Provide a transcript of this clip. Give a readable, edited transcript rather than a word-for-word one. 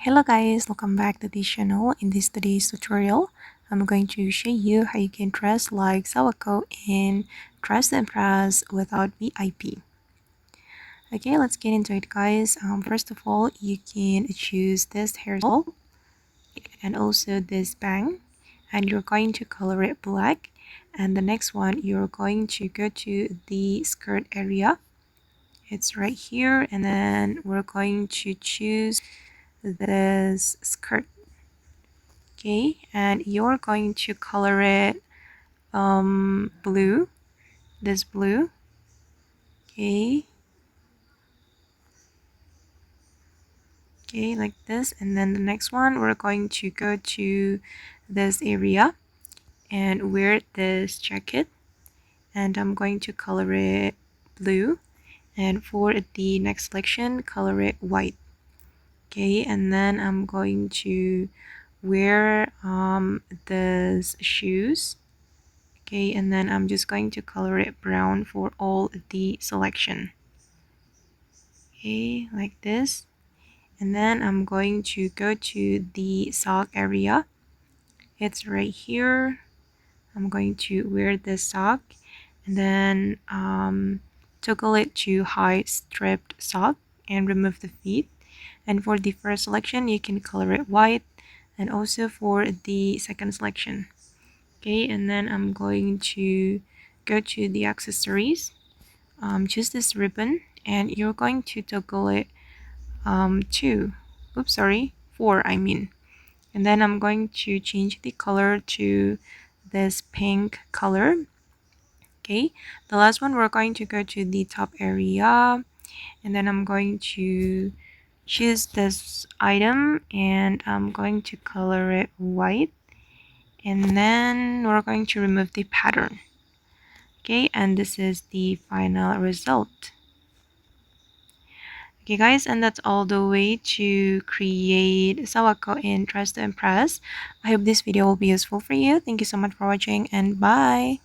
Hello guys, welcome back to this channel. In today's tutorial, I'm going to show you how you can dress like Sawako and Dress to Impress without VIP. Okay, let's get into it guys. First of all, you can choose this hairstyle and also this bang, and you're going to color it black. And the next one, you're going to go to the skirt area. It's right here, and then we're going to choose this skirt. Okay, and you're going to color it blue, this blue. Okay, like this. And then the next one, we're going to go to this area and wear this jacket, and I'm going to color it blue. And for the next selection, color it white. Okay, and then I'm going to wear this shoes. Okay, and then I'm just going to color it brown for all the selection. Okay, like this. And then I'm going to go to the sock area. It's right here. I'm going to wear this sock and then toggle it to high stripped sock and remove the feet. And for the first selection, you can color it white, and also for the second selection. Okay, and then I'm going to go to the accessories, choose this ribbon, and you're going to toggle it to, oops, sorry, 4 I mean. And then I'm going to change the color to this pink color. Okay, the last one, we're going to go to the top area, and then I'm going to choose this item and I'm going to color it white, and then we're going to remove the pattern. Okay, and this is the final result. Okay guys, and that's all the way to create Sawako in Dress to Impress. I hope this video will be useful for you. Thank you so much for watching, and bye.